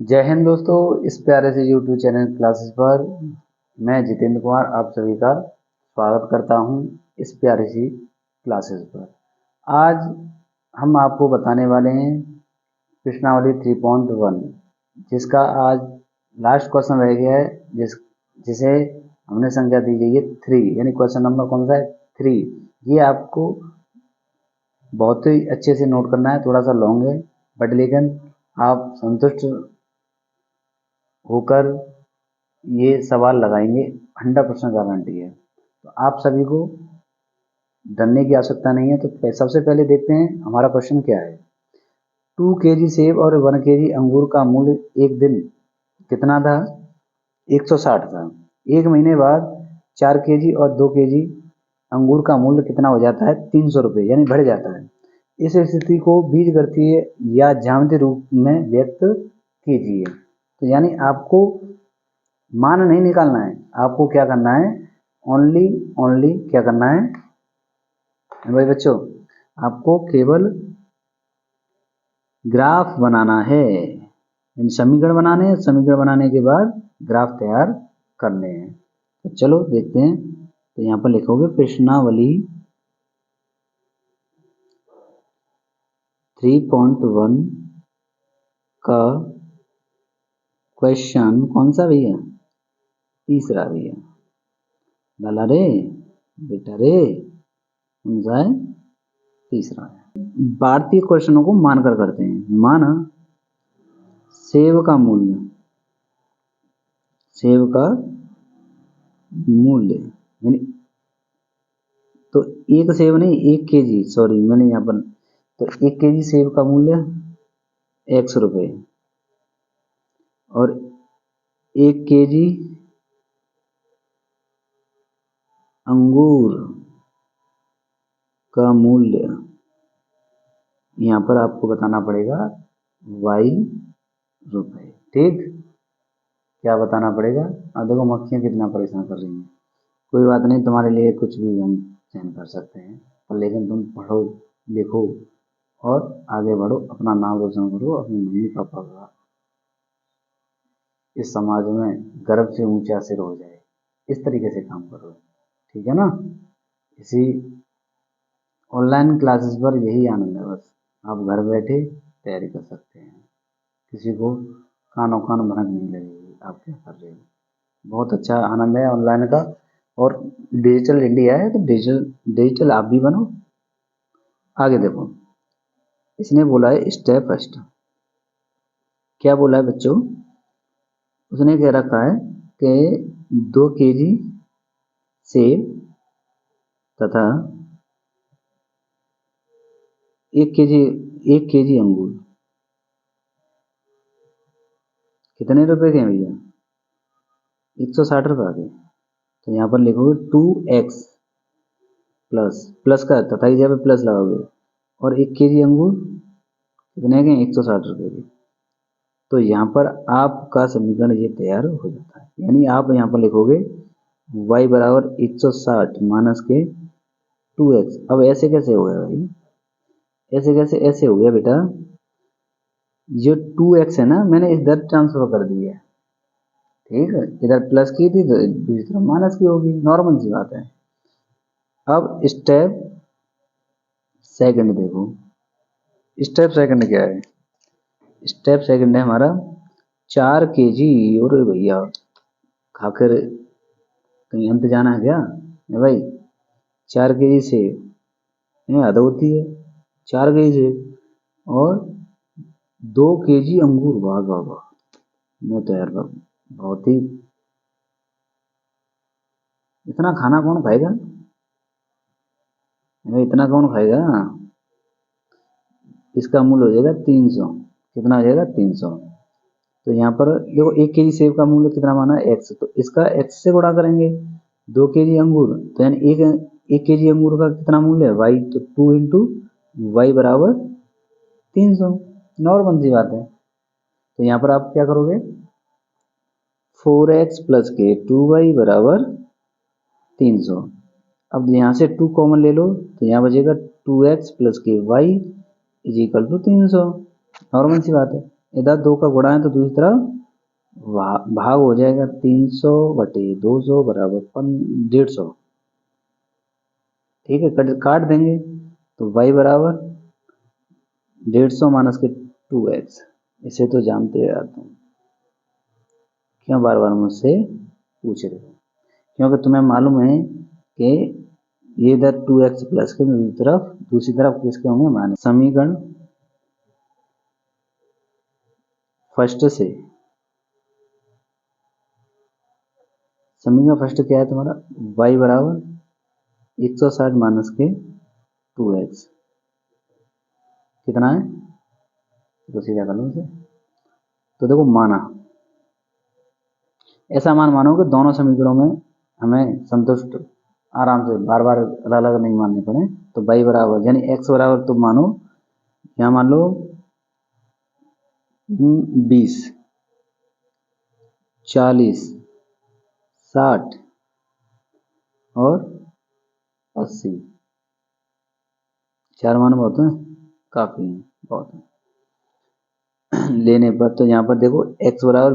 जय हिंद दोस्तों। इस प्यारे से YouTube चैनल क्लासेस पर मैं जितेंद्र कुमार आप सभी का स्वागत करता हूं इस प्यारी सी क्लासेस पर। आज हम आपको बताने वाले हैं प्रश्नावली 3.1 जिसका आज लास्ट क्वेश्चन रह गया है, जिसे हमने संख्या दी गई है 3, यानी क्वेश्चन नंबर कौन सा है 3। ये आपको बहुत ही अच्छे से नोट करना है, थोड़ा सा लॉन्ग है बट लेकिन आप संतुष्ट होकर ये सवाल लगाएंगे 100% गारंटी है। तो आप सभी को डरने की आवश्यकता नहीं है। तो सबसे पहले देखते हैं हमारा क्वेश्चन क्या है। 2 kg सेब और 1 kg अंगूर का मूल्य एक दिन कितना था? 160 था। एक महीने बाद 4 kg और 2 kg अंगूर का मूल्य कितना हो जाता है? 300 रुपये, यानी बढ़ जाता है। इस स्थिति को बीजगणितीय या ज्यामितीय रूप में व्यक्त कीजिए। तो यानी आपको मान नहीं निकालना है, आपको क्या करना है, ओनली क्या करना है भाई बच्चों, आपको केवल ग्राफ बनाना है, समीकरण बनाने हैं। समीकरण बनाने के बाद ग्राफ तैयार करने हैं। तो चलो देखते हैं। तो यहाँ पर लिखोगे प्रश्नावली 3.1 का क्वेश्चन कौन सा भैया? तीसरा भैया। लाला रे बेटा रे, कौन सा है? तीसरा है। भारतीय क्वेश्चनों को मानकर करते हैं। माना सेब का मूल्य, सेब का मूल्य यानी तो एक सेब नहीं 1 kg, सॉरी मैंने यहाँ पर, तो 1 kg सेब का मूल्य 100 रुपये और 1 kg अंगूर का मूल्य यहाँ पर आपको बताना पड़ेगा y रुपये। ठीक, क्या बताना पड़ेगा? अब देखो मक्खियाँ कितना परेशान कर रही हैं। कोई बात नहीं, तुम्हारे लिए कुछ भी हम चयन कर सकते हैं, पर लेकिन तुम पढ़ो लिखो और आगे बढ़ो, अपना नाम रोशन करो, अपने मम्मी पापा का इस समाज में गर्व से ऊंचा सिर हो जाए। इस तरीके से काम करो, ठीक है ना। इसी ऑनलाइन क्लासेस पर यही आनंद है, बस आप घर बैठे तैयारी कर सकते हैं। किसी को कानों कान भनक नहीं लगेगी आप क्या कर रहे हो। बहुत अच्छा आनंद है ऑनलाइन का। और डिजिटल इंडिया है तो डिजिटल आप भी बनो। आगे देखो, इसने बोला है स्टेप फर्स्ट। क्या बोला है बच्चों? उसने कह रखा है कि 2 kg सेब तथा 1 kg अंगूर कितने रुपए के हैं भैया? 160 रुपए आ गए। तो यहाँ पर लिखोगे 2x प्लस का तथा की जगह प्लस लगाओगे और 1 kg अंगूर कितने के? 160 रुपए के। तो यहाँ पर आपका समीकरण ये तैयार हो जाता है। यानी आप यहाँ पर लिखोगे y बराबर 160 माइनस के 2x। अब ऐसे कैसे हो गया भाई? ऐसे हो गया बेटा, जो 2x है ना, मैंने इधर ट्रांसफर कर दी है। ठीक है, इधर प्लस की थी तो दूसरी तरफ माइनस की होगी, नॉर्मल सी बात है। अब स्टेप सेकंड देखो। स्टेप सेकंड क्या है? स्टेप सेकंड है हमारा 4 kg। और भैया खाकर कहीं अंत जाना है क्या? नहीं भाई, 4 kg से हद होती है। 4 kg से और 2 kg अंगूर, वाह वाह वाह। मैं तो यार बहुत ही, इतना खाना कौन खाएगा? इतना कौन खाएगा? इसका मूल्य हो जाएगा 300। कितना हो जाएगा? 300। तो यहाँ पर देखो 1 kg सेब का मूल्य कितना माना है? x, तो इसका x से गुणा करेंगे। 2 kg अंगूर, तो यानी एक kg अंगूर का कितना मूल्य है? y, तो 2 इंटू वाई बराबर 300। नॉर्मल सी बात है। तो यहाँ पर आप क्या करोगे? 4x प्लस के 2y बराबर 300। अब यहाँ से 2 कॉमन ले लो तो यहाँ बचेगा 2x प्लस के y is equal to 300। Normal सी बात है। इधर 2 का गुणा है तो दूसरी तरफ भाग हो जाएगा। 300/200 बराबर 150। ठीक है, काट देंगे तो y बराबर 150 माइनस के 2x। इसे तो जानते हो यार तुम, क्यों बार बार मुझसे पूछ रहे हो? क्योंकि तुम्हें मालूम है कि ये इधर 2x प्लस के दूसरी तरफ किसके होंगे, माइनस। समीकरण फर्स्ट से, समीकरण फर्स्ट क्या है तुम्हारा, y बराबर 160 माइनस के 2x कितना है, तो सीधा कर लो इसे। तो देखो माना, ऐसा मानो कि दोनों समीकरणों में हमें संतुष्ट आराम से बार बार अलग अलग नहीं मानने पड़े। तो y बराबर यानी x बराबर तुम मानो, यहाँ मान लो 20, 40, 60 और 80। 4 मान बहुत हैं, काफी हैं, बहुत हैं। लेने पर तो यहाँ पर देखो x बराबर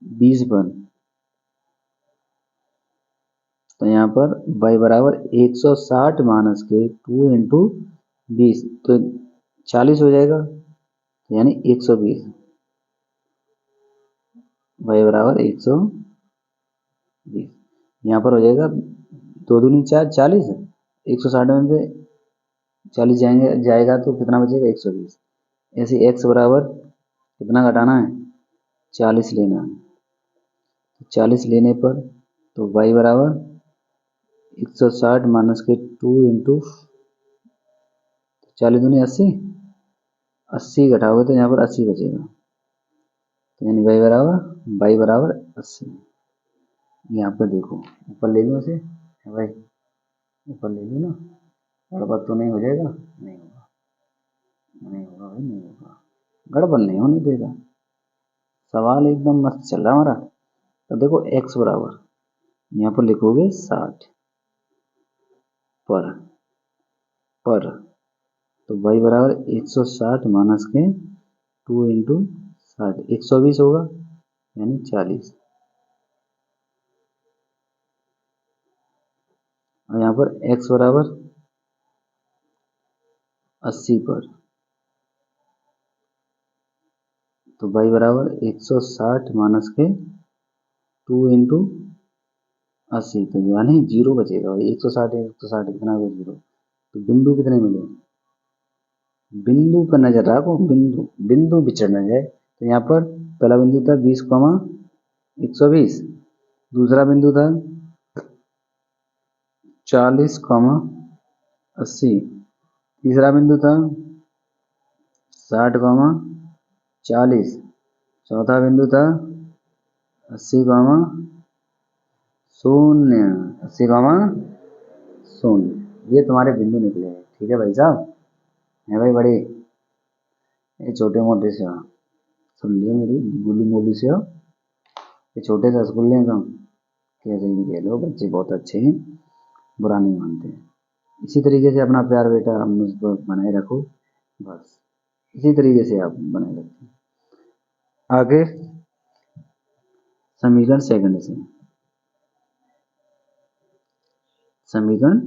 20 पर, तो यहाँ पर y बराबर 160 माइनस के 2 इंटू 20, तो 40 हो जाएगा, यानी 120। y बराबर 120। यहाँ पर हो जाएगा 2 दूनी 4, 40। 160 में से 40 जाएगा तो कितना बचेगा, 120। ऐसे x बराबर कितना घटाना है, 40 लेना है। 40 लेने पर तो y बराबर 160 माइनस के 2 इंटू 40 दूनी 80, 80 घटाओगे तो यहाँ पर 80 बचेगा, तो यानी y बराबर 80। यहाँ पर देखो ऊपर ले लो इसे भाई, ऊपर ले लो ना, गड़बड़ तो नहीं हो जाएगा, नहीं होगा, नहीं होगा भाई, नहीं होगा, गड़बड़ नहीं होने देगा। सवाल एकदम मस्त चल रहा है हमारा। तो देखो x बराबर यहाँ पर लिखोगे 60 पर तो y बराबर 160 माइनस के 2 इंटू 60, 120 होगा, यानी 40। और यहाँ पर x बराबर 80 पर, तो y बराबर 160 माइनस के 2 इंटू 80, तो यानी 0 बचेगा भाई। 160 कितना होगा, 0। तो बिंदु कितने मिले, बिंदु पर नजर रखो, बिंदु बिंदु बिछड़ न जाए। तो यहाँ पर पहला बिंदु था 20,120, दूसरा बिंदु था 40,80, तीसरा बिंदु था 60,40, चौथा बिंदु था 80,0, 80,0। ये तुम्हारे बिंदु निकले हैं, ठीक है भाई साहब, है भाई बड़े, ये छोटे मोटे से हाँ, सुन लियो मेरी गोली मोली से हो, ये छोटे से रसगुल्ले हैं कम, कैसे ही कह लो, बच्चे बहुत अच्छे हैं, बुरा नहीं मानते हैं। इसी तरीके से अपना प्यार बेटा मुझ पर बनाए रखो, बस इसी तरीके से आप बनाए रखो। आगे समीकरण सेकंड से, समीकरण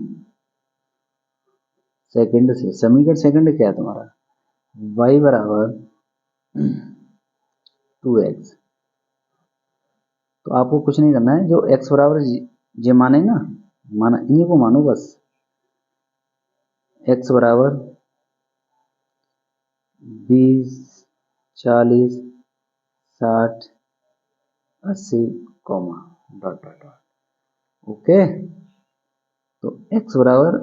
समीकरण सेकंड क्या है तुम्हारा, y बराबर 2x। तो आपको कुछ नहीं करना है, जो x बराबर ये माने ना, माना इन्हीं को मानो बस। x बराबर 20, 40, 60, 80, comma dot dot dot. Okay, तो x बराबर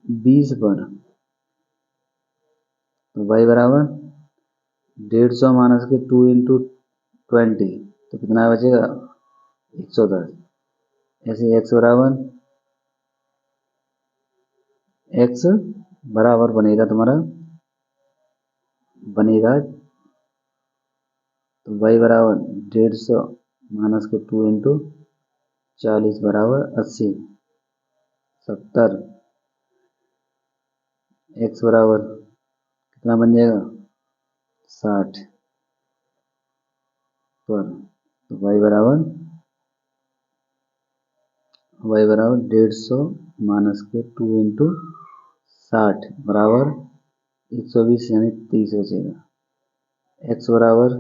20 पर, तो y बराबर 150 माइनस के 2 इंटू 20, तो कितना बचेगा, 110। ऐसे x बराबर बनेगा तुम्हारा, बनेगा तो y बराबर 150 माइनस के 2 इंटू 40 बराबर 80, 70। x बराबर कितना बन जाएगा, 60। पर, तो y बराबर 150 माइनस के 2 इंटू 60 बराबर 120 यानी 30 बचेगा। x बराबर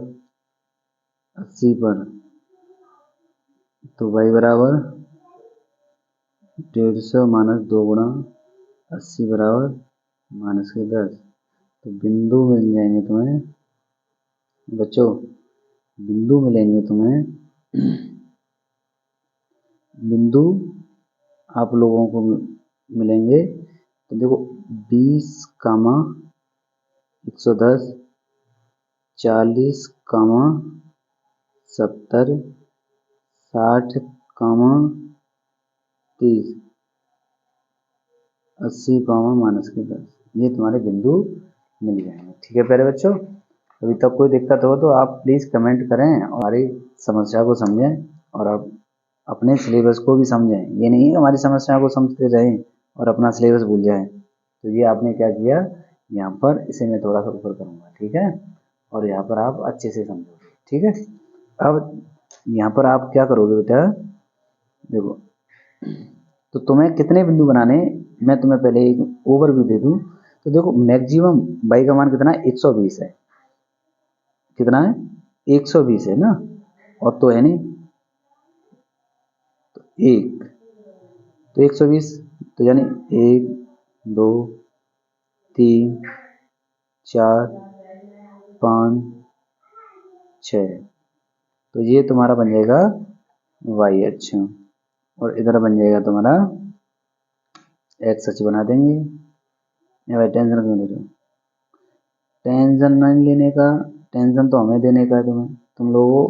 80 पर, तो y बराबर 150 माइनस 2 गुणा 80 बराबर माइनस के 10। तो बिंदु मिल जाएंगे तुम्हें बच्चों, बिंदु मिलेंगे तुम्हें, बिंदु आप लोगों को मिलेंगे। तो देखो 20, 110, 40, 70, 60, 30, 80, माइनस के 10, ये तुम्हारे बिंदु मिल जाएंगे। ठीक है प्यारे बच्चों, अभी तक कोई दिक्कत हो तो आप प्लीज़ कमेंट करें और हमारी समस्या को समझें और आप अपने सिलेबस को भी समझें। ये नहीं है हमारी समस्या को समझते रहें और अपना सिलेबस भूल जाएं। तो ये आपने क्या किया, यहाँ पर इसे मैं थोड़ा सा ऊपर करूँगा, ठीक है, और यहाँ पर आप अच्छे से समझोगे। ठीक है, अब यहाँ पर आप क्या करोगे बेटा, देखो तो तुम्हें कितने बिंदु बनाने, मैं तुम्हें पहले एक ओवरव्यू दे दूं। तो देखो मैक्सिमम y का मान कितना है, 120 है। कितना है, 120 है ना, और तो है नहीं, तो एक, तो 120, तो यानी 1, 2, 3, 4, 5, 6, तो ये तुम्हारा बन जाएगा y अक्ष, और इधर बन जाएगा तुम्हारा x अक्ष बना देंगे। ये भाई टेंशन क्यों ले रहे हो, टेंशन नहीं लेने का, टेंशन तो हमें देने का है तुम्हें, तुम लोगों,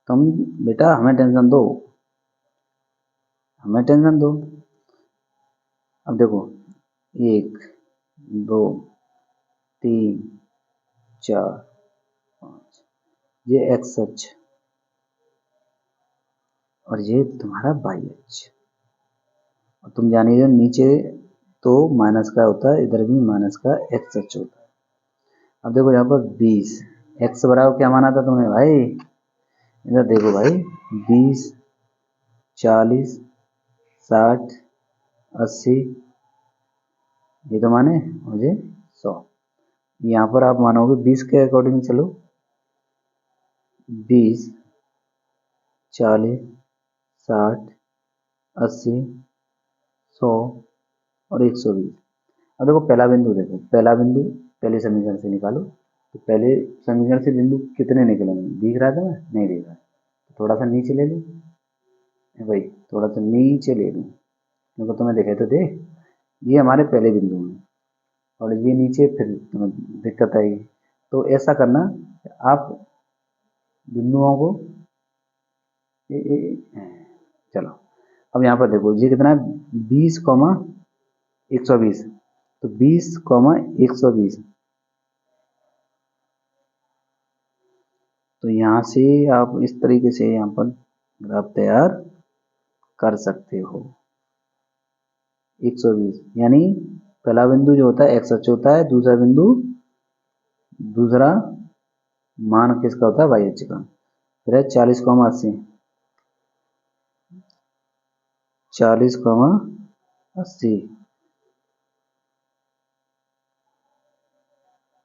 तुम बेटा हमें टेंशन दो, हमें टेंशन दो। अब देखो 1, 2, 3, 4, 5, ये x अक्ष और ये तुम्हारा y अक्ष, और तुम जानिए जो नीचे तो माइनस का होता है, इधर भी माइनस का x अक्ष होता है। अब देखो यहाँ पर 20, x बराबर क्या माना था तुमने भाई, इधर देखो भाई 20, 40, 60, 80, ये तो माने मुझे 100। यहाँ पर आप मानोगे 20 के अकॉर्डिंग चलो, 20, 40, 60, 80, 100 और 120। अब देखो पहला बिंदु, देखो पहला बिंदु पहले समीकरण से निकालो, तो पहले समीकरण से बिंदु कितने निकलेंगे, दिख रहा था नहीं दिख रहा, तो थोड़ा सा नीचे ले लो भाई, थोड़ा सा नीचे ले लो, क्योंकि तुम्हें दिखे तो दे, ये हमारे पहले बिंदु हैं और ये नीचे फिर दिक्कत आएगी। तो ऐसा करना, आप बिंदुओं को चलो अब यहाँ पर देखो ये कितना है, 20, 120, तो 20, 120, तो यहाँ से आप इस तरीके से यहाँ पर ग्राफ तैयार कर सकते हो। 120 यानी पहला बिंदु जो होता है x अक्ष होता है, दूसरा बिंदु, दूसरा मान किसका होता है, y अक्ष का। फिर है 40, 80, 40, 80,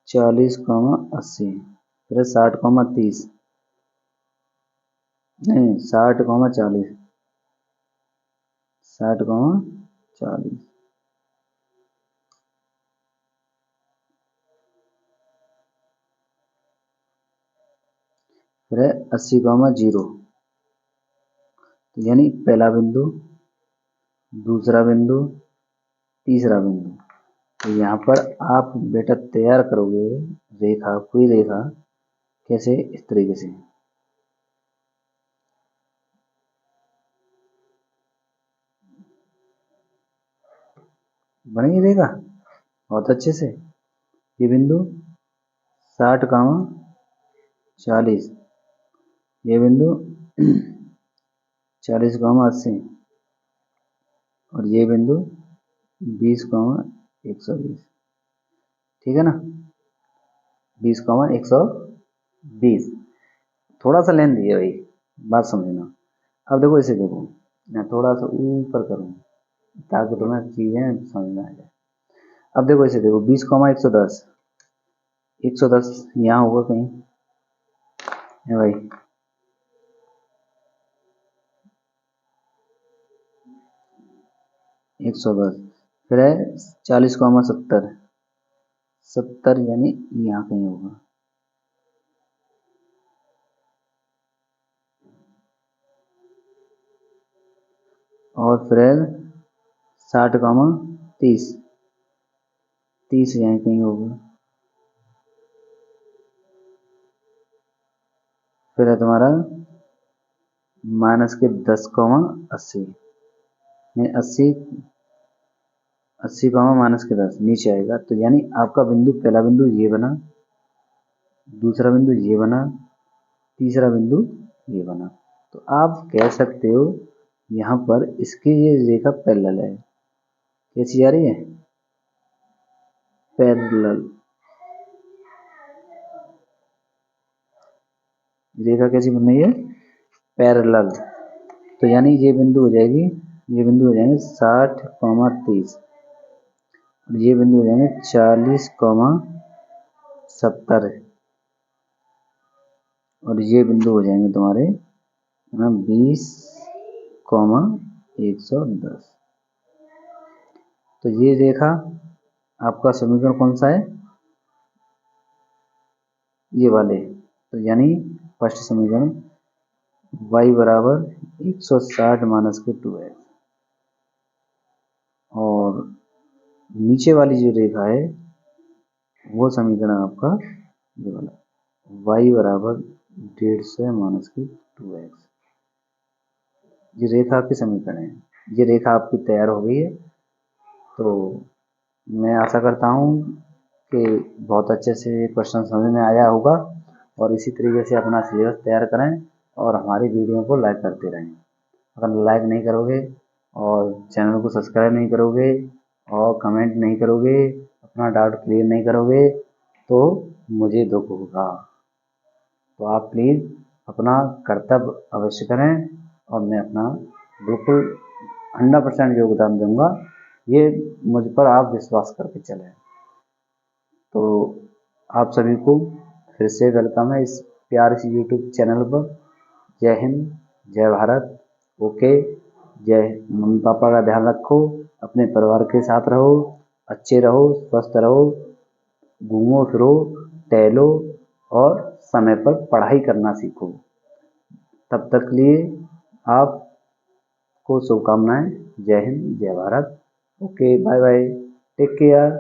40, 80, फिर है 60, 30, नहीं 60, 40, 60, 40, फिर है 80, 0, यानी पहला बिंदु, दूसरा बिंदु, तीसरा बिंदु। तो यहाँ पर आप बेटा तैयार करोगे रेखा, कोई रेखा, कैसे, इस तरीके से, बनेगी रेखा बहुत अच्छे से। ये बिंदु 60, 40, ये बिंदु 40, 80, और ये बिंदु 20, 120, ठीक है ना, 20, 120। थोड़ा सा लेंथ दिए भाई, बात समझना। अब देखो इसे देखो, मैं थोड़ा सा ऊपर करूँ ताकि तुम्हें चीज़ें समझ में आ जाए। अब देखो इसे देखो, 20,110, 110 यहाँ होगा कहीं है भाई, 110, फिर है 40,70, 70 यानी यहाँ कहीं होगा, और फिर है 60,30, 30 यहाँ कहीं होगा, फिर है तुम्हारा माइनस के 10,80, नहीं 80, 80 माइनस के 10 नीचे आएगा। तो यानी आपका बिंदु, पहला बिंदु ये बना, दूसरा बिंदु ये बना, तीसरा बिंदु ये बना। तो आप कह सकते हो यहाँ पर इसकी ये रेखा पैरेलल है। कैसी आ रही है? पैरेलल। रेखा कैसी बन रही है? पैरेलल। तो यानी ये बिंदु हो जाएगी, ये बिंदु हो जाएंगे 60,30, और ये बिंदु हो जाएंगे 40,70, और ये बिंदु हो जाएंगे तुम्हारे 20,110। तो ये रेखा आपका समीकरण कौन सा है? ये वाले। तो यानी फर्स्ट समीकरण y बराबर 160 माइनस के 2x, और नीचे वाली जो रेखा है वो समीकरण आपका ये वाला, y बराबर 150 माइनस के 2x। ये रेखा आपकी समीकरण है, ये रेखा आपकी तैयार हो गई है। तो मैं आशा करता हूँ कि बहुत अच्छे से ये क्वेश्चन समझ में आया होगा, और इसी तरीके से अपना सिलेबस तैयार करें और हमारी वीडियो को लाइक करते रहें। अगर लाइक नहीं करोगे और चैनल को सब्सक्राइब नहीं करोगे और कमेंट नहीं करोगे, अपना डाउट क्लियर नहीं करोगे, तो मुझे दुख होगा। तो आप प्लीज़ अपना कर्तव्य अवश्य करें, और मैं अपना बिल्कुल 100% योगदान दूंगा, ये मुझ पर आप विश्वास करके चलें। तो आप सभी को फिर से वेलकम है इस प्यारे से यूट्यूब चैनल पर। जय हिंद, जय भारत। ओके, जय। मम्मी पापा का ध्यान रखो, अपने परिवार के साथ रहो, अच्छे रहो, स्वस्थ रहो, घूमो फिरो, टहलो, और समय पर पढ़ाई करना सीखो। तब तक लिए आपको शुभकामनाएं। जय हिंद, जय Bharat. Okay, bye bye, take care.